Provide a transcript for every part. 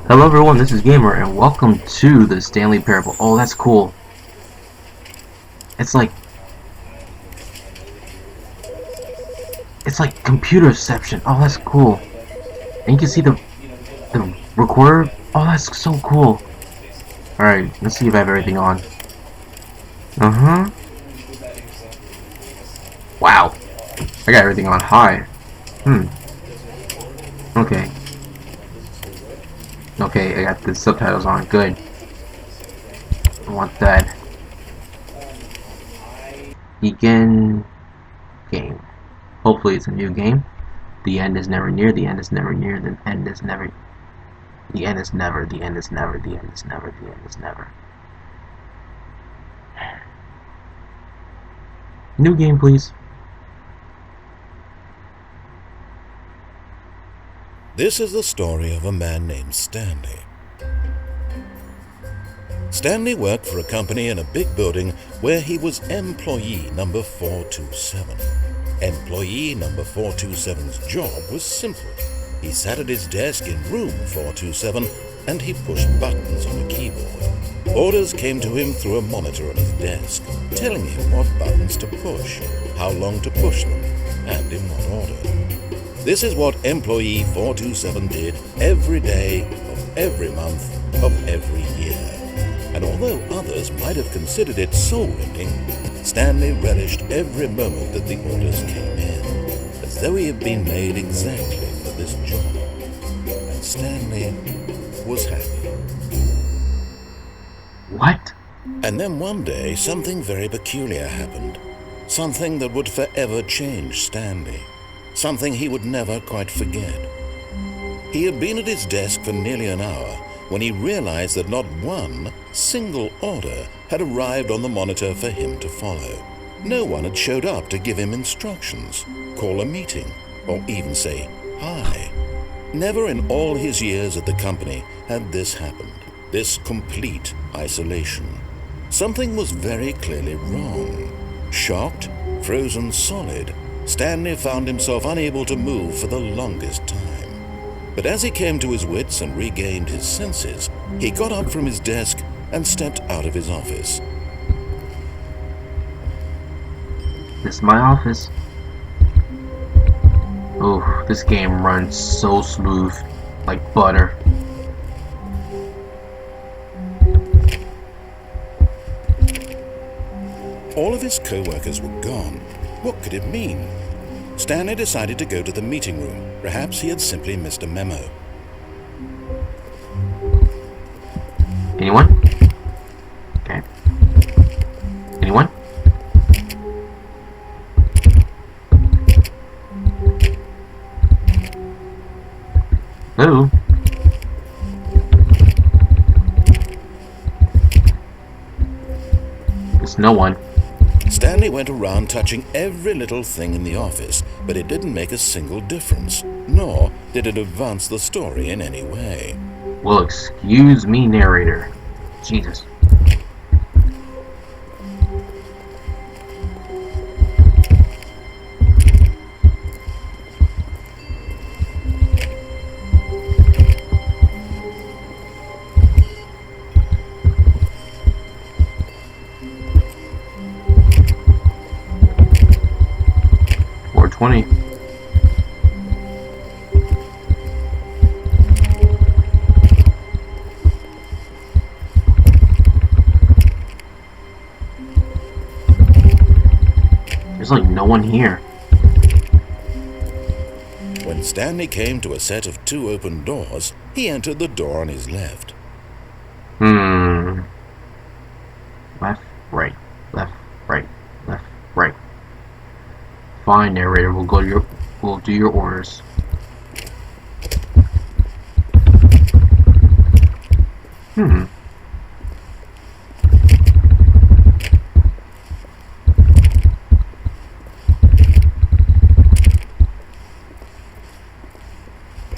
Hello everyone, this is Gamer, and welcome to the Stanley Parable. Oh, that's cool. It's like computerception. Oh, that's cool. And you can see the recorder. Oh, that's so cool. Alright, let's see if I have everything on. Wow. I got everything on high. Okay. Okay, I got the subtitles on. Good. I want that. Begin game. Hopefully it's a new game. The end is never near, the end is never near, the end is never. The end is never, the end is never, the end is never, the end is never. New game, please. This is the story of a man named Stanley. Stanley worked for a company in a big building where he was employee number 427. Employee number 427's job was simple. He sat at his desk in room 427 and he pushed buttons on a keyboard. Orders came to him through a monitor on his desk, telling him what buttons to push, how long to push them, and in what order. This is what employee 427 did every day of every month of every year. And although others might have considered it soul-rending, Stanley relished every moment that the orders came in, as though he had been made exactly for this job. And Stanley was happy. What? And then one day, something very peculiar happened. Something that would forever change Stanley. Something he would never quite forget. He had been at his desk for nearly an hour when he realized that not one single order had arrived on the monitor for him to follow. No one had showed up to give him instructions, call a meeting, or even say hi. Never in all his years at the company had this happened, this complete isolation. Something was very clearly wrong. Shocked, frozen solid, Stanley found himself unable to move for the longest time. But as he came to his wits and regained his senses, he got up from his desk and stepped out of his office. This is my office. Oh, this game runs so smooth, like butter. All of his co-workers were gone. What could it mean? Stanley decided to go to the meeting room. Perhaps he had simply missed a memo. Anyone? Okay. Anyone? Hello? There's no one. Stanley went around touching every little thing in the office, but it didn't make a single difference, nor did it advance the story in any way. Well, excuse me, narrator. Jesus. $4.20. There's like no one here. When Stanley came to a set of two open doors, he entered the door on his left. Left, right, left, right, left, right. Fine, narrator. We'll do your orders.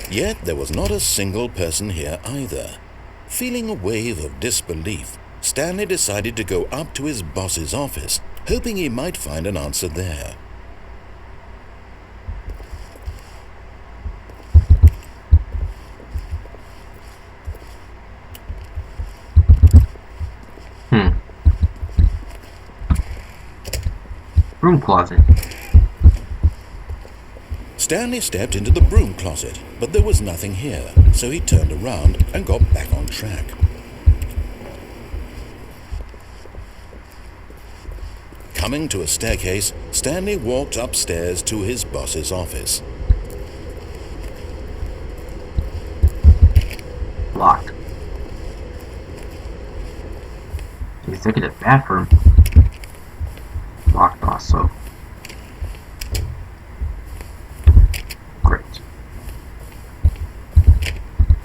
Yet there was not a single person here either. Feeling a wave of disbelief, Stanley decided to go up to his boss's office, hoping he might find an answer there. Broom closet. Stanley stepped into the broom closet, but there was nothing here, so he turned around and got back on track. Coming to a staircase, Stanley walked upstairs to his boss's office. Locked. The executive bathroom. Locked also. Great.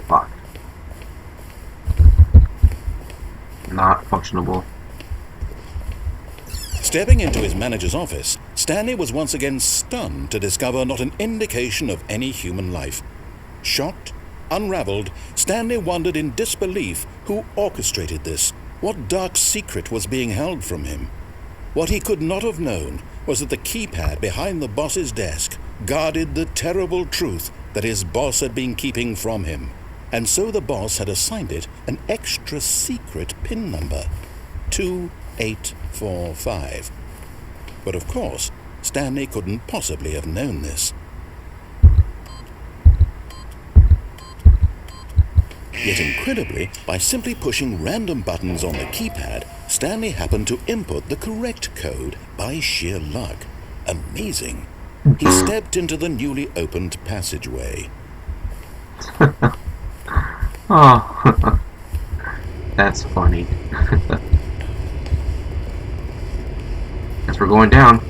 Locked. Not functionable. Stepping into his manager's office, Stanley was once again stunned to discover not an indication of any human life. Shocked, unraveled, Stanley wondered in disbelief who orchestrated this, what dark secret was being held from him. What he could not have known was that the keypad behind the boss's desk guarded the terrible truth that his boss had been keeping from him, and so the boss had assigned it an extra secret PIN number, 2845. But of course, Stanley couldn't possibly have known this. Yet incredibly, by simply pushing random buttons on the keypad, Stanley happened to input the correct code by sheer luck. Amazing. He stepped into the newly opened passageway. Oh, that's funny. Guess we're going down.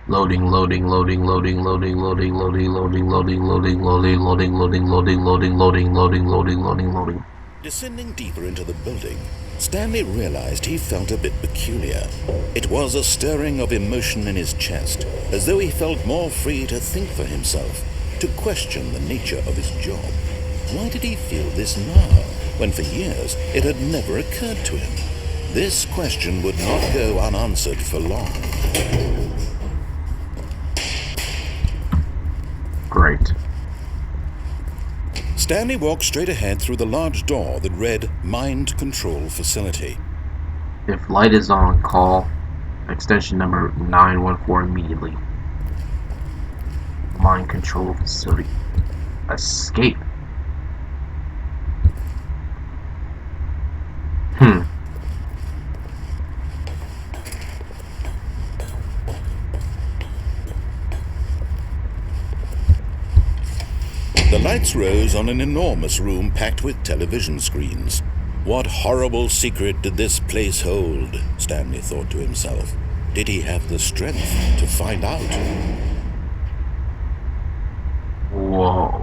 Loading, loading, loading, loading, loading, loading, loading, loading, loading, loading, loading, loading, loading, loading, loading, loading, loading, loading, loading, loading. Descending deeper into the building, Stanley realized he felt a bit peculiar. It was a stirring of emotion in his chest, as though he felt more free to think for himself, to question the nature of his job. Why did he feel this now, when for years it had never occurred to him? This question would not go unanswered for long. Great. Stanley walked straight ahead through the large door that read Mind Control Facility. If light is on, call extension number 914 immediately. Mind control facility. Escape. The lights rose on an enormous room packed with television screens. What horrible secret did this place hold? Stanley thought to himself. Did he have the strength to find out? Whoa.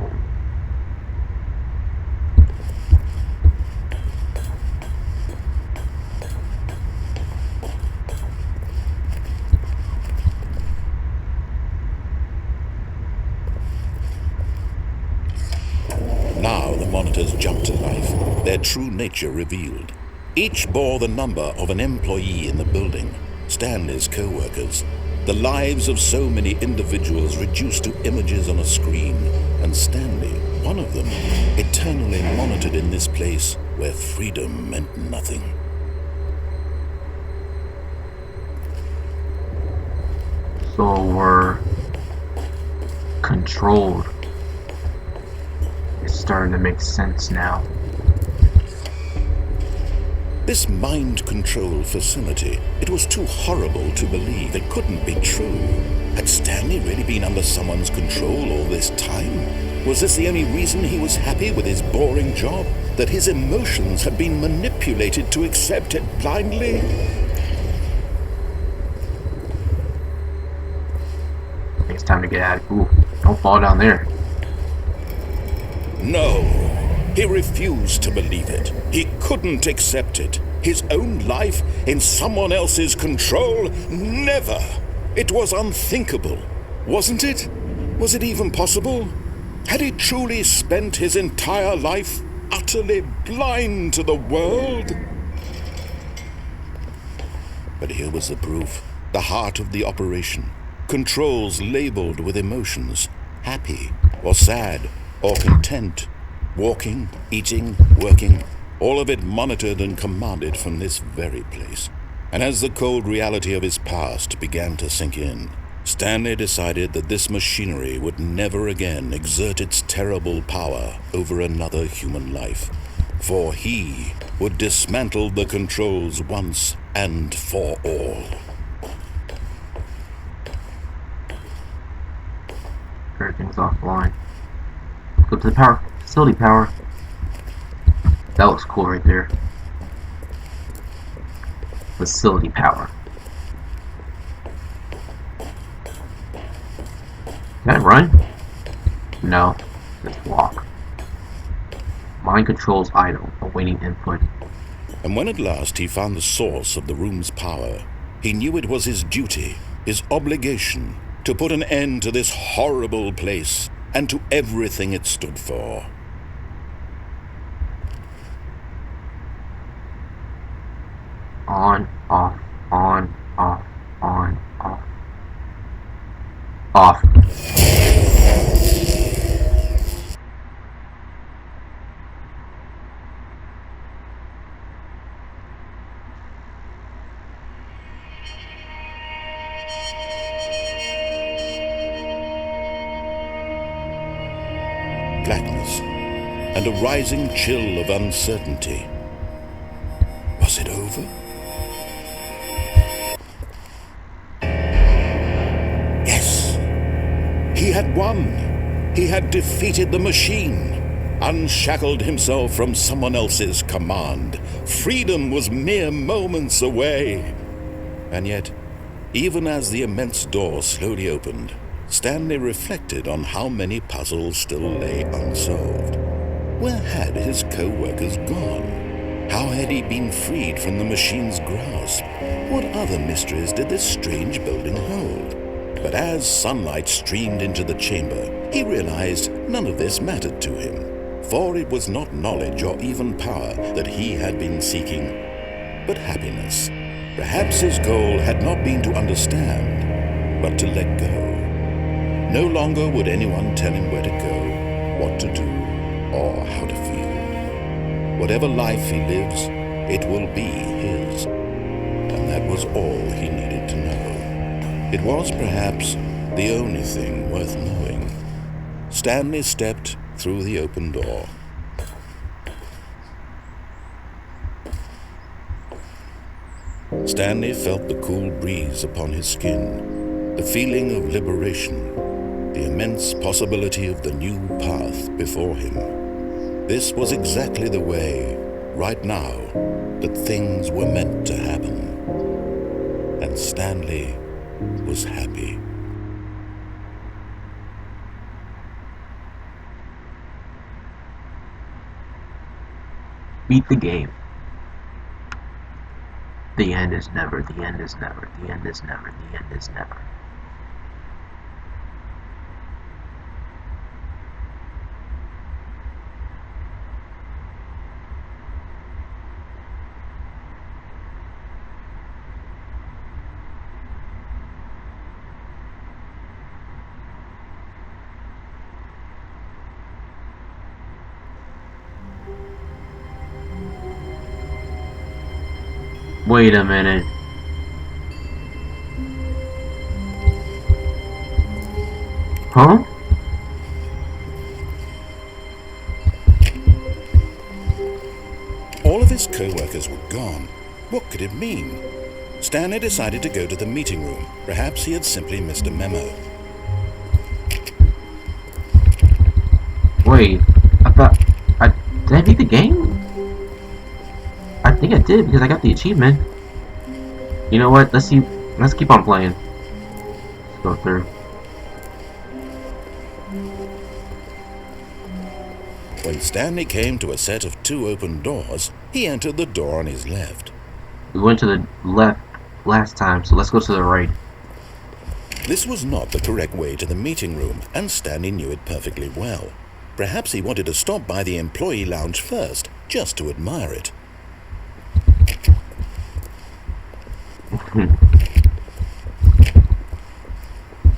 Now the monitors jumped to life, their true nature revealed. Each bore the number of an employee in the building, Stanley's co-workers. The lives of so many individuals reduced to images on a screen, and Stanley, one of them, eternally monitored in this place where freedom meant nothing. So we're controlled. It's starting to make sense now. This mind control facility, it was too horrible to believe. It couldn't be true. Had Stanley really been under someone's control all this time? Was this the only reason he was happy with his boring job? That his emotions had been manipulated to accept it blindly? I think it's time to get out. Ooh, don't fall down there. No, he refused to believe it. He couldn't accept it. His own life in someone else's control? Never! It was unthinkable, wasn't it? Was it even possible? Had he truly spent his entire life utterly blind to the world? But here was the proof, the heart of the operation. Controls labeled with emotions, happy or sad or content, Walking, eating, working, all of it monitored and commanded from this very place. And as the cold reality of his past began to sink in, Stanley decided that this machinery would never again exert its terrible power over another human life, for he would dismantle the controls once and for all. Everything's offline. Go to the power facility power. That looks cool right there. Facility power. Can I run? No. Just walk. Mind controls idle, awaiting input. And when at last he found the source of the room's power, he knew it was his duty, his obligation, to put an end to this horrible place and to everything it stood for. On, off, on, off, on, off. Off. Blackness and a rising chill of uncertainty. Was it over? Yes! He had won! He had defeated the machine, unshackled himself from someone else's command. Freedom was mere moments away. And yet, even as the immense door slowly opened, Stanley reflected on how many puzzles still lay unsolved. Where had his co-workers gone? How had he been freed from the machine's grasp? What other mysteries did this strange building hold? But as sunlight streamed into the chamber, he realized none of this mattered to him, for it was not knowledge or even power that he had been seeking, but happiness. Perhaps his goal had not been to understand, but to let go. No longer would anyone tell him where to go, what to do, or how to feel. Whatever life he lives, it will be his. And that was all he needed to know. It was perhaps the only thing worth knowing. Stanley stepped through the open door. Stanley felt the cool breeze upon his skin, the feeling of liberation, the immense possibility of the new path before him. This was exactly the way, right now, that things were meant to happen. And Stanley was happy. Beat the game. The end is never, the end is never, the end is never, the end is never. Wait a minute. Huh? All of his co-workers were gone. What could it mean? Stanley decided to go to the meeting room. Perhaps he had simply missed a memo. Wait, did I beat the game? I think I did because I got the achievement. You know what? Let's keep on playing. Let's go through. When Stanley came to a set of 2 open doors, he entered the door on his left. We went to the left last time, so let's go to the right. This was not the correct way to the meeting room, and Stanley knew it perfectly well. Perhaps he wanted to stop by the employee lounge first, just to admire it.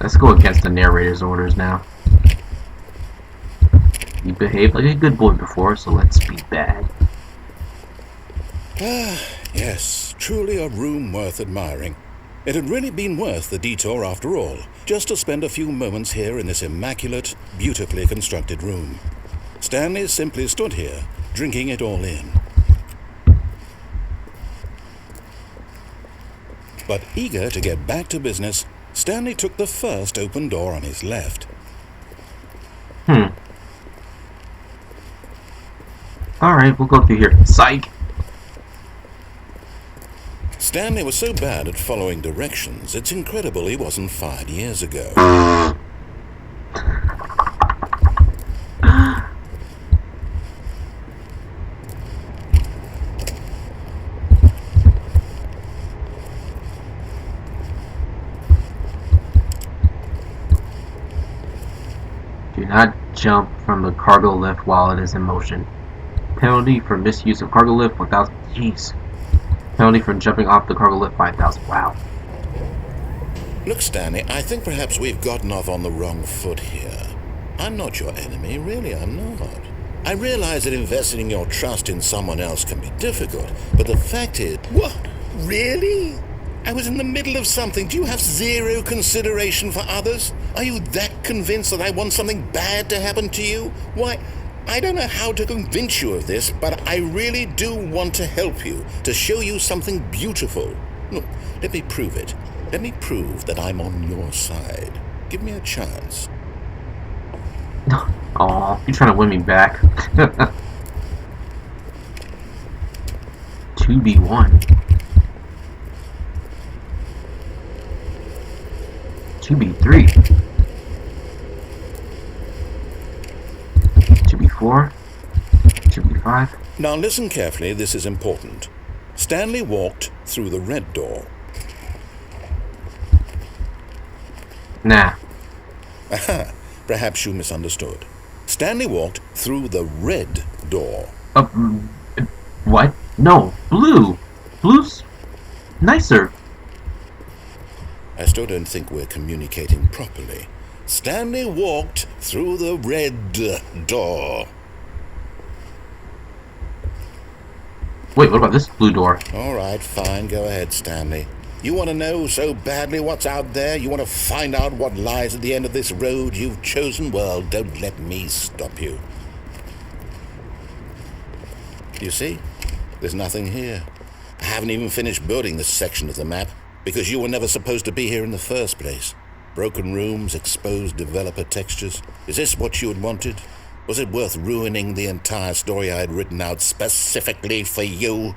Let's go against the narrator's orders now. You behaved like a good boy before, so let's be bad. Yes, truly a room worth admiring. It had really been worth the detour after all, just to spend a few moments here in this immaculate, beautifully constructed room. Stanley simply stood here, drinking it all in. But eager to get back to business, Stanley took the first open door on his left. Alright, we'll go through here. Psych! Stanley was so bad at following directions, it's incredible he wasn't fired years ago. Do not jump from the cargo lift while it is in motion. Penalty for misuse of cargo lift, 1,000. Jeez. Penalty for jumping off the cargo lift, 5,000. Wow. Look, Stanley, I think perhaps we've gotten off on the wrong foot here. I'm not your enemy, really, I'm not. I realize that investing your trust in someone else can be difficult, but the fact is... What? Really? I was in the middle of something. Do you have zero consideration for others? Are you that convinced that I want something bad to happen to you? Why, I don't know how to convince you of this, but I really do want to help you, to show you something beautiful. Look, let me prove it. Let me prove that I'm on your side. Give me a chance. Aw, you're trying to win me back. 2v1. 2v3. 2v4. 2v5. Now listen carefully, this is important. Stanley walked through the red door. Nah. Aha, perhaps you misunderstood. Stanley walked through the red door. What? No, blue. Blue's nicer. I still don't think we're communicating properly. Stanley walked through the red door. Wait, what about this blue door? All right, fine, go ahead, Stanley. You want to know so badly what's out there? You want to find out what lies at the end of this road you've chosen? Well, don't let me stop you. You see? There's nothing here. I haven't even finished building this section of the map, because you were never supposed to be here in the first place. Broken rooms, exposed developer textures. Is this what you had wanted? Was it worth ruining the entire story I had written out specifically for you?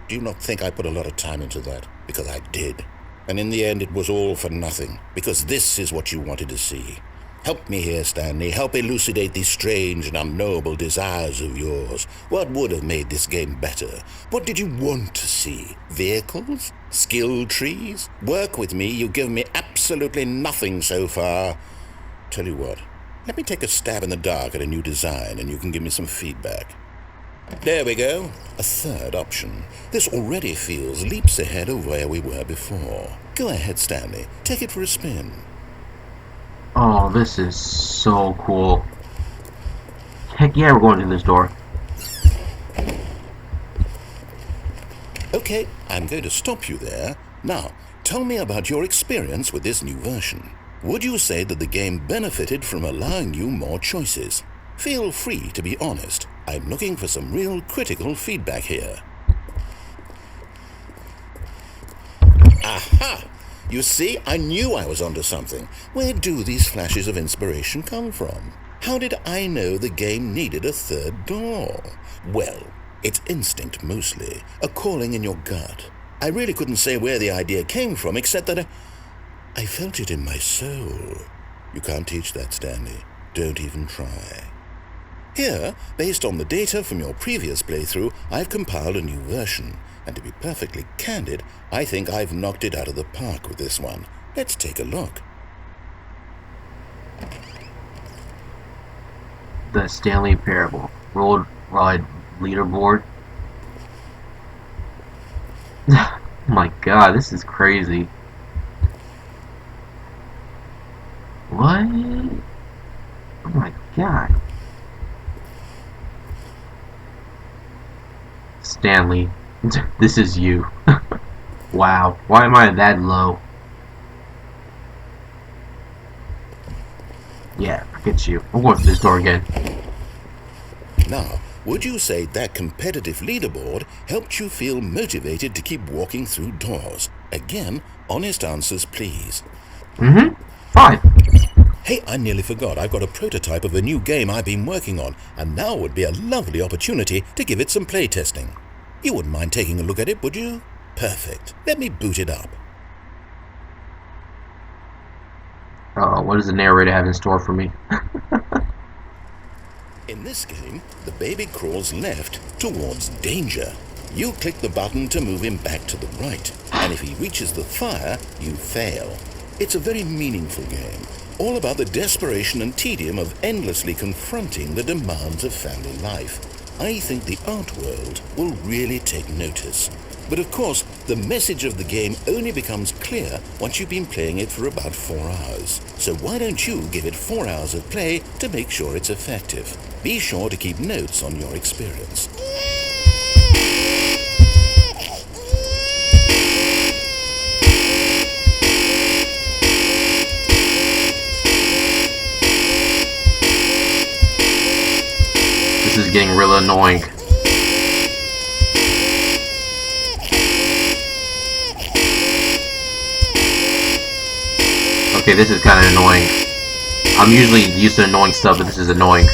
Do you not think I put a lot of time into that? Because I did. And in the end, it was all for nothing, because this is what you wanted to see. Help me here, Stanley. Help elucidate these strange and unknowable desires of yours. What would have made this game better? What did you want to see? Vehicles? Skill trees? Work with me. You've given me absolutely nothing so far. Tell you what, let me take a stab in the dark at a new design, and you can give me some feedback. There we go. A third option. This already feels leaps ahead of where we were before. Go ahead, Stanley. Take it for a spin. Oh, this is so cool. Heck yeah, we're going through this door. Okay, I'm going to stop you there. Now, tell me about your experience with this new version. Would you say that the game benefited from allowing you more choices? Feel free to be honest. I'm looking for some real critical feedback here. Aha! You see, I knew I was onto something. Where do these flashes of inspiration come from? How did I know the game needed a third door? Well, it's instinct mostly, a calling in your gut. I really couldn't say where the idea came from, except that I felt it in my soul. You can't teach that, Stanley. Don't even try. Here, based on the data from your previous playthrough, I've compiled a new version. And to be perfectly candid, I think I've knocked it out of the park with this one. Let's take a look. The Stanley Parable. Worldwide leaderboard. Oh my god, this is crazy. What? Oh my god. Stanley, this is you. Wow, why am I that low? Yeah, forget you. I'm going for this door again. Now, would you say that competitive leaderboard helped you feel motivated to keep walking through doors? Again, honest answers, please. Fine. Hey, I nearly forgot. I've got a prototype of a new game I've been working on, and now would be a lovely opportunity to give it some playtesting. You wouldn't mind taking a look at it, would you? Perfect. Let me boot it up. What does the narrator have in store for me? In this game, the baby crawls left towards danger. You click the button to move him back to the right, and if he reaches the fire, you fail. It's a very meaningful game, all about the desperation and tedium of endlessly confronting the demands of family life. I think the art world will really take notice. But of course, the message of the game only becomes clear once you've been playing it for about 4 hours. So why don't you give it 4 hours of play to make sure it's effective? Be sure to keep notes on your experience. This is getting real annoying. Okay, this is kind of annoying. I'm usually used to annoying stuff, but this is annoying.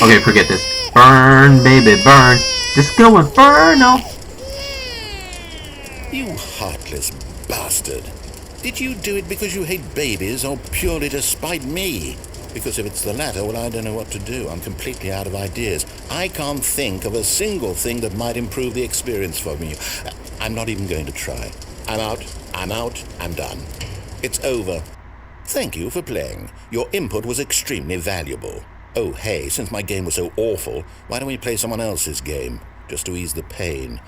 Okay, forget this. Burn, baby, burn. Just go inferno. You heartless bastard. Did you do it because you hate babies or purely to spite me? Because if it's the latter, well, I don't know what to do. I'm completely out of ideas. I can't think of a single thing that might improve the experience for me. I'm not even going to try. I'm out, I'm done. It's over. Thank you for playing. Your input was extremely valuable. Oh, hey, since my game was so awful, why don't we play someone else's game? Just to ease the pain.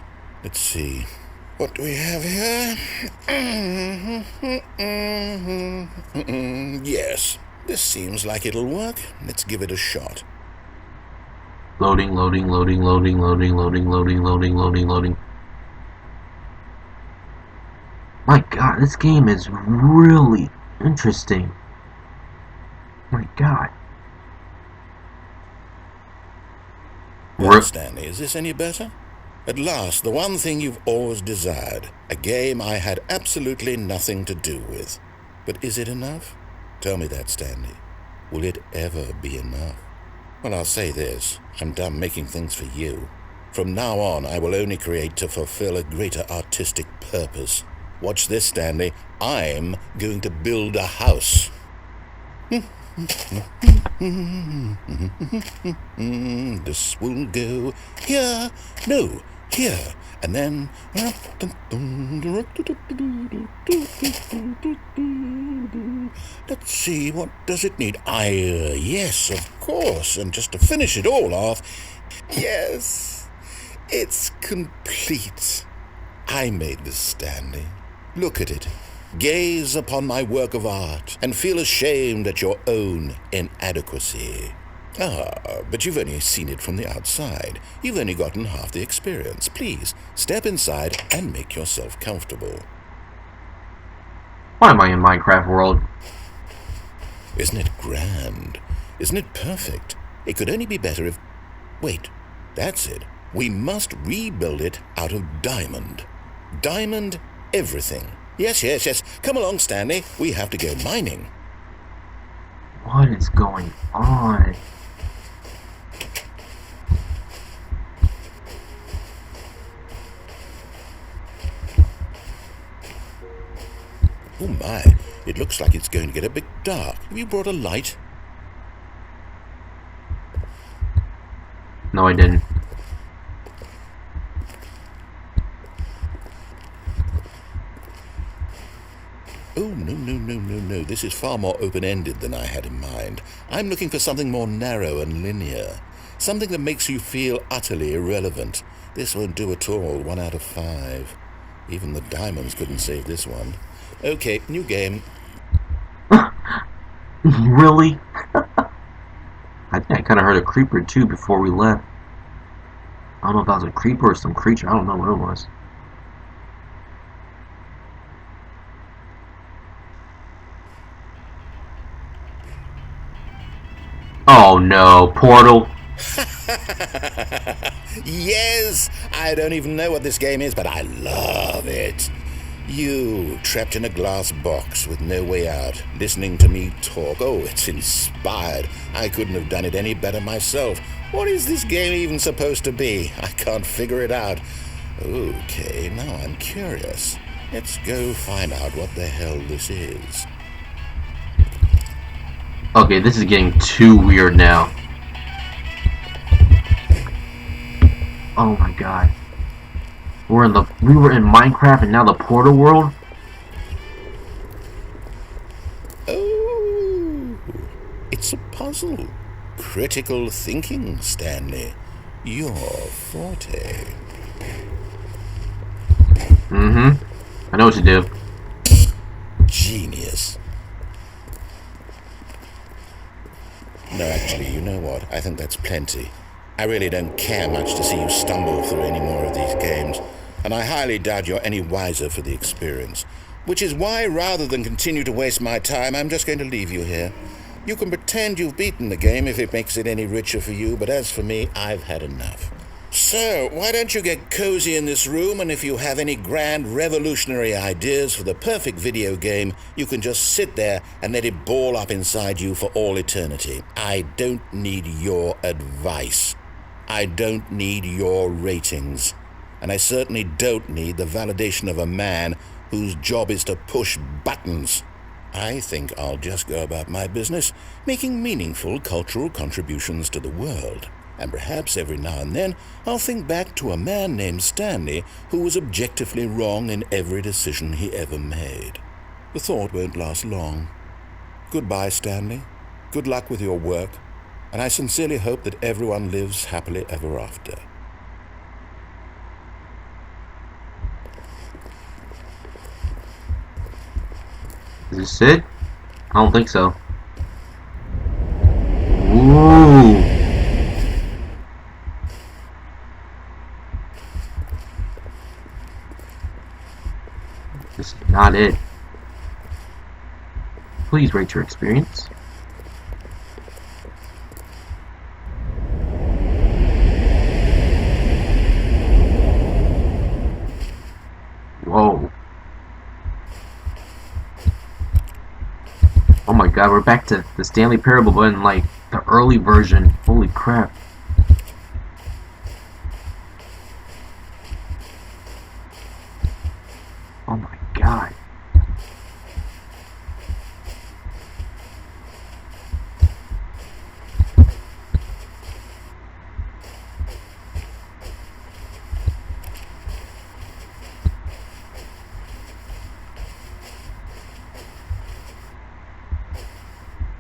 Let's see. What do we have here? Yes. This seems like it'll work. Let's give it a shot. Loading, loading, loading, loading, loading, loading, loading, loading, loading, loading. My god, this game is really interesting. My god. Well, Stanley, is this any better? At last, the one thing you've always desired. A game I had absolutely nothing to do with. But is it enough? Tell me that, Stanley. Will it ever be enough? Well, I'll say this. I'm done making things for you. From now on, I will only create to fulfill a greater artistic purpose. Watch this, Stanley. I'm going to build a house. This will go here. No, here. And then... Let's see, what does it need? Yes, of course. And just to finish it all off, yes, it's complete. I made this, Stanley. Look at it. Gaze upon my work of art and feel ashamed at your own inadequacy. But you've only seen it from the outside. You've only gotten half the experience. Please, step inside and make yourself comfortable. Why am I in Minecraft world? Isn't it grand? Isn't it perfect? It could only be better if... Wait, that's it. We must rebuild it out of diamond. Diamond everything. Yes. Come along, Stanley. We have to go mining. What is going on? Oh my, it looks like it's going to get a bit dark. Have you brought a light? No, I didn't. Oh, no. This is far more open-ended than I had in mind. I'm looking for something more narrow and linear. Something that makes you feel utterly irrelevant. This won't do at all. 1 out of 5. Even the diamonds couldn't save this one. Okay, new game. Really? I think I kind of heard a creeper too before we left. I don't know if that was a creeper or some creature. I don't know what it was. Oh no, portal. Yes, I don't even know what this game is, but I love it. You, trapped in a glass box with no way out, listening to me talk. Oh, it's inspired. I couldn't have done it any better myself. What is this game even supposed to be? I can't figure it out. Okay, now I'm curious. Let's go find out what the hell this is. Okay, this is getting too weird now. Oh my god. We were in Minecraft and now the portal world? Oh, it's a puzzle. Critical thinking, Stanley. Your forte. Mm-hmm. I know what to do. Genius. No, actually, you know what? I think that's plenty. I really don't care much to see you stumble through any more of these games, and I highly doubt you're any wiser for the experience. Which is why, rather than continue to waste my time, I'm just going to leave you here. You can pretend you've beaten the game if it makes it any richer for you, but as for me, I've had enough. So, why don't you get cozy in this room, and if you have any grand revolutionary ideas for the perfect video game, you can just sit there and let it ball up inside you for all eternity. I don't need your advice. I don't need your ratings. And I certainly don't need the validation of a man whose job is to push buttons. I think I'll just go about my business, making meaningful cultural contributions to the world. And perhaps every now and then I'll think back to a man named Stanley who was objectively wrong in every decision he ever made. The thought won't last long. Goodbye, Stanley. Good luck with your work, and I sincerely hope that everyone lives happily ever after. Is this it? I don't think so. Ooh. This is not it. Please rate your experience. Whoa. Oh my god, we're back to the Stanley Parable, but in like the early version. Holy crap. Oh my god.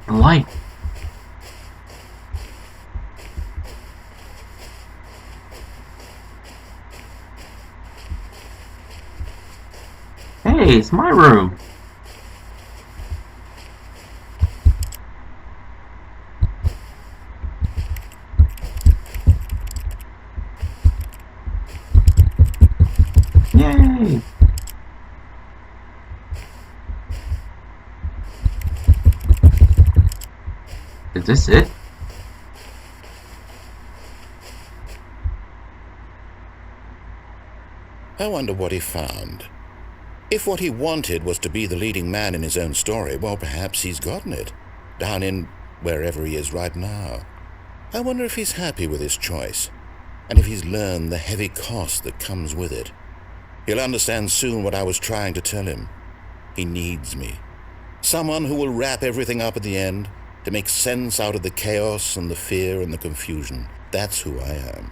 The light. Hey, it's my room. Yay! Is this it? I wonder what he found. If what he wanted was to be the leading man in his own story, well, perhaps he's gotten it, down in wherever he is right now. I wonder if he's happy with his choice, and if he's learned the heavy cost that comes with it. He'll understand soon what I was trying to tell him. He needs me. Someone who will wrap everything up at the end, to make sense out of the chaos and the fear and the confusion. That's who I am.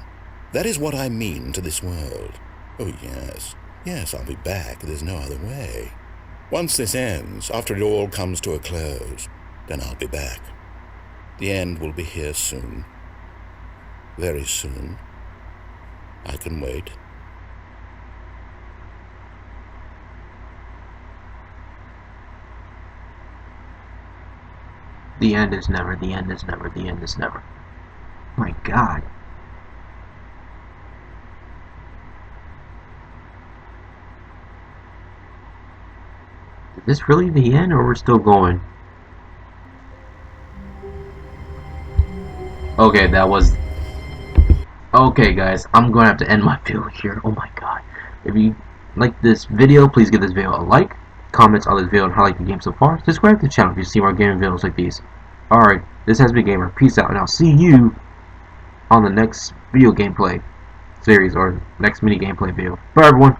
That is what I mean to this world. Oh, yes. Yes, I'll be back. There's no other way. Once this ends, after it all comes to a close, then I'll be back. The end will be here soon. Very soon. I can wait. The end is never, the end is never, the end is never. My god. Is this really the end, or we're still going? Okay, that was... Okay, guys, I'm going to have to end my video here. Oh my god. If you like this video, please give this video a like. Comments on this video and how you like the game so far. Subscribe to the channel if you see more gaming videos like these. Alright, this has been Gamer. Peace out, and I'll see you on the next video gameplay series or next mini gameplay video. Bye, everyone.